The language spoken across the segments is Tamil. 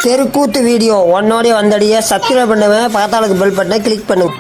தெருக்கூத்து வீடியோ ஒன்னோடய வந்தடிய சப்ஸ்கிரைப் பண்ணுவேன், பக்கத்தாளுக்கு பெல் பட்டனை கிளிக் பண்ணுங்க.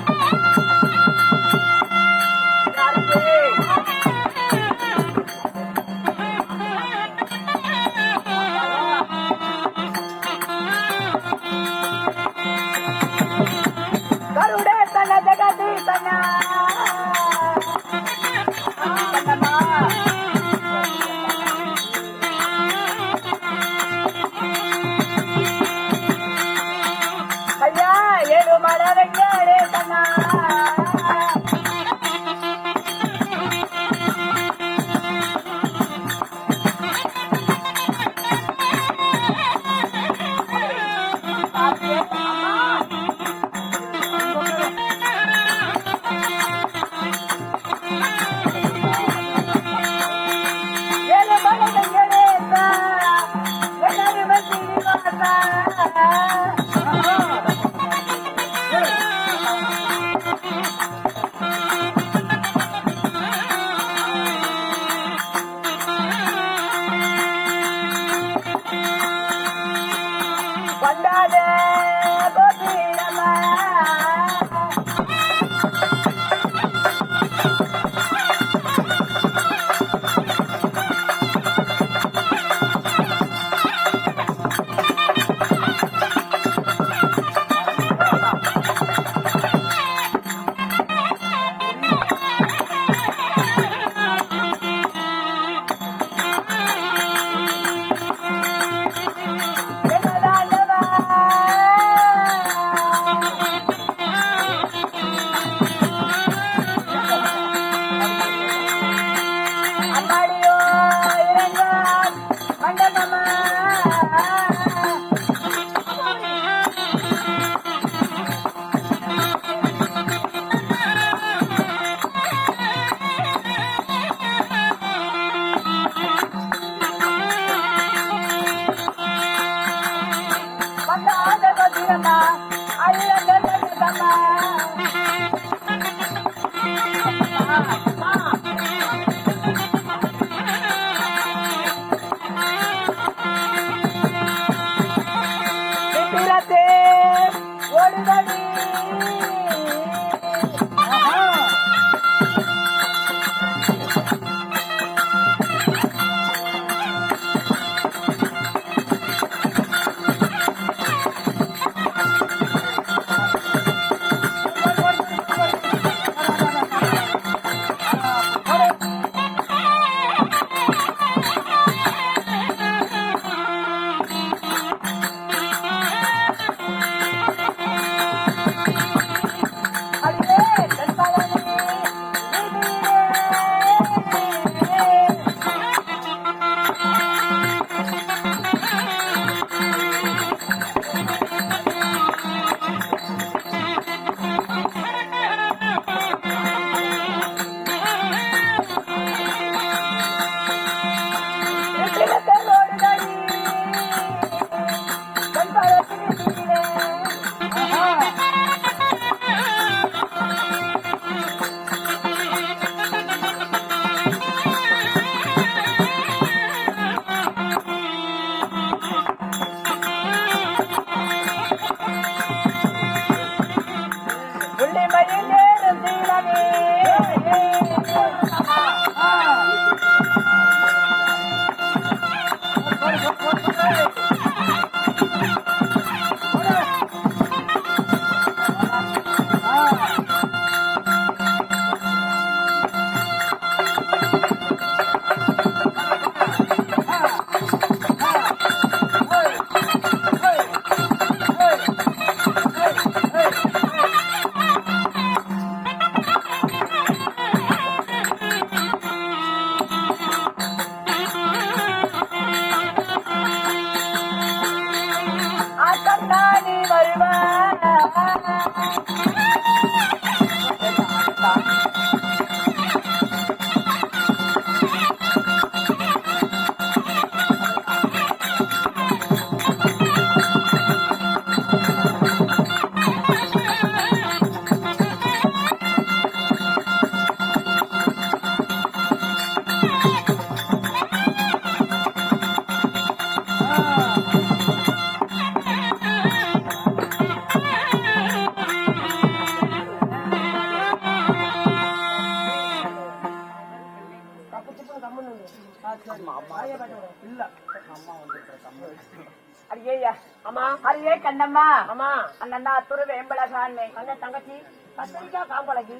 அடியே அம்மா அடியே கண்ணம்மா அம்மா அண்ணா துரு வேம்பளகான்னு அண்ணன் தங்கச்சி கத்திரிக்காய் காம்பளகி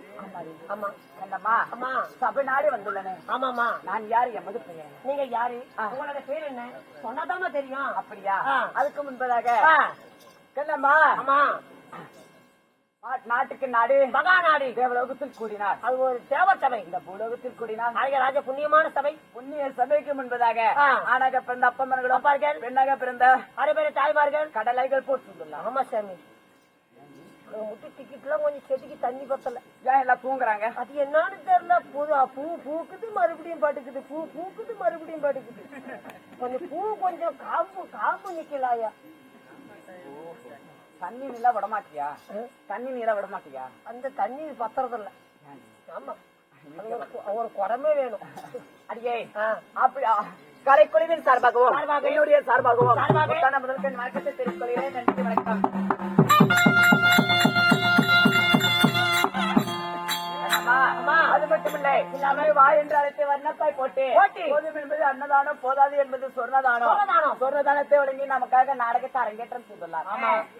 ஆமா கண்ணம்மா அம்மா சபைநாடு வந்துள்ளனே ஆமாமா நான் யாரு எமது பெயர் நீங்க யாரு உங்களோட பேர் என்ன சொன்னதாமா தெரியும் அப்படியா அதுக்கு முன்பதாக கண்ணம்மா அம்மா நாட்டுக்கு நாடு மகா நாடு தேவலோகத்தில் கூடினார் அது ஒரு தேவ சபை இந்த பூலோகத்தில் கூடினார் நாயகராஜ புண்ணியமான சபை புண்ணிய சபைக்கு முன்பதாக ஆணாக பிறந்த அப்பமன்கள் அப்பார்கள் பெண்ணாக பிறந்த அரைபேர தாய்மார்கள் கடலைகள் போட்டுள்ளார் ஆமா சாமி முட்டி டிக்கெட்லாம் கொஞ்சம் செடிக்கு தண்ணி பத்தல ஏன் எல்லாம் தூங்குறாங்க அது என்னன்னு தெரியல பூ பூக்குது மறுபடியும் பாட்டுக்குது பூ பூக்குது மறுபடியும் பாட்டுக்குது கொஞ்சம் பூ கொஞ்சம் காம்பு நிக்கலாயா தண்ணி நீல விடமாட்டியா தண்ணி நீல விடமாட்டியா அந்த தண்ணி பத்துறதில்ல ஆமா ஒரு குடமே வேணும் அடியே அப்படி கலைக்குழுவின் சார்பாகவும் என்னுடைய சார்பாகவும் முதல்கள் வணக்கத்தை தெரிவித்துக் நன்றி வணக்கம் அது மட்டுமில்லை இல்லாமல் வா என்று அழைத்து வர்ணப்பாய் போட்டு போதும் என்பது அன்னதானம் போதாது என்பது சொர்ணதானத்தை ஒழுங்கி நமக்காக நாடகத்தை அரங்கேற்றம் செய்துள்ளார்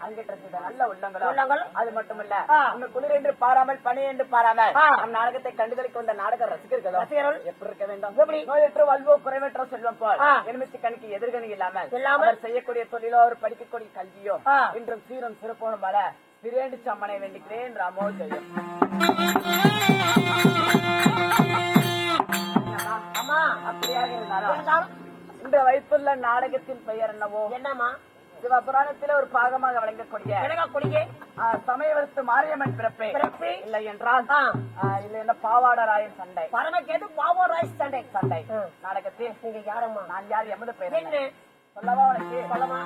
அரங்கேற்றம் செய்த நல்ல உள்ளங்கள் அது மட்டுமல்ல நம்ம குளிர் என்று பாராமல் பனி என்று பாராமல் நம் நாடகத்தை கண்டுகளிக்க வந்த நாடக ரசிகர்கள் எப்படி இருக்க வேண்டும் நோயற்ற வாழ்வோ குறைவற்ற செல்வம் போல் எலுமிச்சு கணிக்கு எதிர்கணி இல்லாமல் செய்யக்கூடிய தொழிலோ அவர் படிக்கக்கூடிய கல்வியோ இன்றும் சீரும் சிறப்போனும் வர திரேண்டு சம்மனை வேண்டிக்கிறேன் ராமோ ஜெயம் அப்படியாக இருந்தாலும் இன்று வைத்துள்ள நாடகத்தின் பெயர் என்னவோ என்னமா சிவபுராணத்தில ஒரு பாகமாக வழங்கக்கூடிய சமயவரத்து மாரியம்மன் பிறப்பு இல்லை என்றால் இல்ல என்ன பாவாடராயன் சண்டை பரமக்கேது பாவாராய் சண்டை நாடகத்தில் நீங்க யாரம்மா நான் யார் எமது பெயர் என்ன சொல்லவா உனக்கு சொல்லமா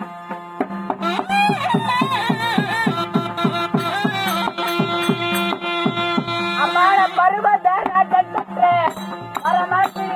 அம்மான பருவத நட்சத்திர பரமாத்தி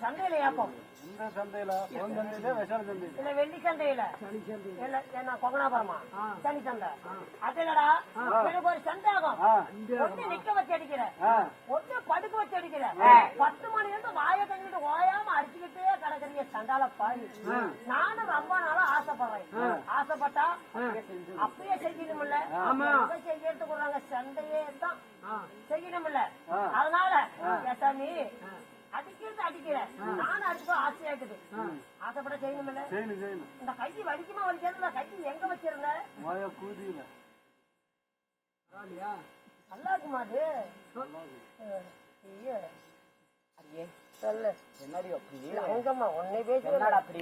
சந்தையில ஏப்போம் இந்த சந்தையில பொன் சந்தையில விஷால சந்தையில இல்ல வெள்ளி சந்தையில இல்ல என்ன கொங்கனாபுரமா சனி சந்தை அது இல்லடா எனக்கு ஒரு சந்தேகம் ஒண்ணு நிக்க வச்சு அடிக்கிற ஒண்ணு படுக்க வச்சு அடிக்கிற 10 மணி இருந்து வாய கங்கிட்டு ஓயாம அடிச்சுக்கிட்டே கிடக்குறீங்க சண்டால பாரு நானும் ரொம்ப நாளா ஆசைப்பட்டா அப்பயே செய்யணும்ல செய்யறதுக்கு போறாங்க சண்டையே தான் செய்யணும்ல அதனால நீ அடிக்கிறது அடிக்கிற நானும் அடிக்க ஆசையா இருக்குது ஆசைப்பட செய்யணும்ல இந்த கை வலிக்குமா வலிக்காது கை எங்க வச்சிருந்த நல்லா இருக்குமா அது சொல்லு என்னடி அப்படி எங்கம்மா உன்னை பேச என்னடா அப்படி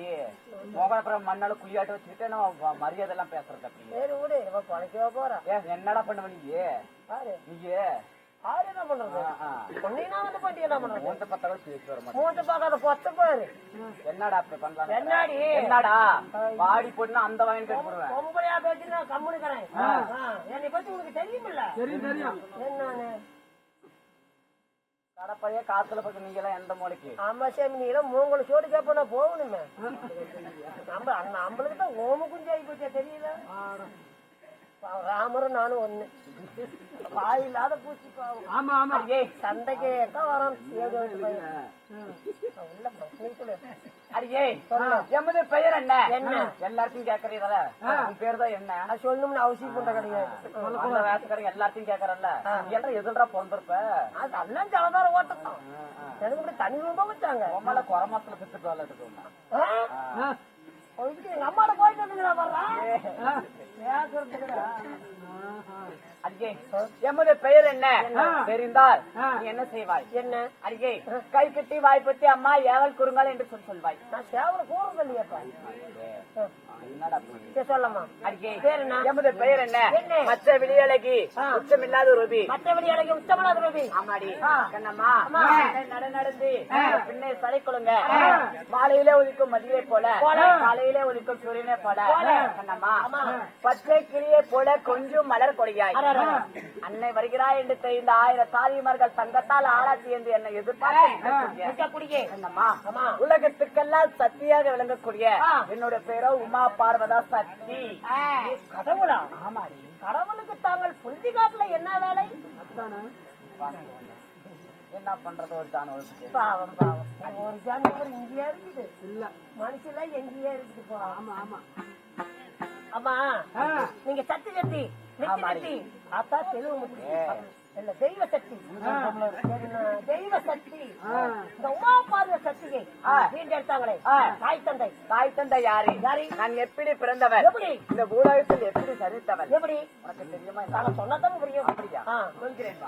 மோகனப்புறம் மண்ணால குழியாட்டு வச்சுக்கிட்டு நான் மரியாதை எல்லாம் பேசுறது அப்படி சரி விடு இவ பழைக்கவா போறா என்னடா பண்ணுவ நீ பாரு நீ யாரு என்ன பண்றது பொண்ணினா வந்து பண்ணி என்ன பண்றது மூத்த பத்தவரை பேசி வர மாட்டேன் மூத்த பாக்காத பொத்த பாரு என்னடா அப்படி பண்ணலாம் என்னடி என்னடா வாடி போட்டுனா அந்த வாங்கி போடுவேன் பொம்பளையா பேச்சு நான் கம்முனுக்கிறேன் என்னை பத்தி உனக்கு தெரியுமில்ல தெரியும் என்னன்னு கடப்பைய காத்துல பக்கம் நீங்க எல்லாம் எந்த மூளைக்கு ஆமா சாமி நீ எல்லாம் மூங்கல சோடு கேப்ப நான் போகணுமே நம்மளுக்கு தான் ஓம குஞ்சு ஆகி போச்சா தெரியல ராமரும் நானும் ஒண்ணு வாயில்லாத பூச்சி பாவம் ஆமா ஆமா சந்தைக்கு தான் வரோம் அடியே எமது பெயர் என்ன என்ன எல்லாத்தையும் கேக்குறீங்களா உன் பேர் தான் என்ன அது சொல்லணும்னு அவசியம் பண்ற கிடையாது வேசக்காரங்க எல்லாத்தையும் கேக்குறல்ல எல்லாம் எதிர்டா பிறந்திருப்ப அதெல்லாம் ஜலதார ஓட்டத்தான் எனக்கு இப்படி தனி ரூபா வச்சாங்க உமால குறை மாசத்துல பித்துட்டு வரல எங்க அம்மாட போயிட்டு வந்துங்களா வர்றான் அடியே எமது பெயர் என்ன தெரிந்தால் நீ என்ன செய்வாய் என்ன அடியே கை கட்டி வாய்ப்பட்டி அம்மா ஏவல் குறுங்கால் என்று சொல்வாய் நான் சேவல கூறது இல்லையாப்பா என்னடா சொல்லமா அடியே பேர் என்ன எமது பெயர் என்ன மற்ற விழியழகி உச்சமில்லாத ரூபி மற்றபடி அழகி உச்சமில்லாத ரூபி ஆமாடி கண்ணம்மா நடந்து பின்னே சளை கொள்ளுங்க மாலையிலே ஒலிக்கும் மதியை போல காலையிலே ஒலிக்கும் சூரியனை போல கண்ணம்மா பச்சை கிளியை போல கொஞ்சம் மலர் கொடியாய் அன்னை வருகிறாய் என்று தெரிந்த 1000 தாதிமார்கள் தங்கத்தால் ஆராய்ச்சி என்று என்னை எதிர்பார்க்கக்கூடிய உலகத்துக்கெல்லாம் சக்தியாக விளங்கக்கூடிய என்னோட பேரோ உமா பார்வதா சக்தி கடவுளா ஆமாடி கடவுளுக்கு தாங்கள் புரிஞ்சு காட்டுல என்ன வேலை என்ன பண்றது ஒரு தான் பாவம் பாவம் ஒரு ஜானவர் இங்கேயா இருக்குது இல்ல மனுஷெல்லாம் எங்கேயா இருக்குது ஆமா ஆமா ஆமா நீங்க சக்தி சக்தி நித்தி அத்தா தெலுங்கு இல்ல தெய்வ சக்தி தெய்வ சக்தி இந்த உமா பார்வ சக்தியை வீண்டு எடுத்தாங்களே தாய் தந்தை யாரு நான் எப்படி பிறந்தவர் எப்படி இந்த பூலோகத்தில் எப்படி சரித்தவர் எப்படி உனக்கு தெரியுமா சொன்னதான் புரியும் அப்படியா சொல்கிறேன்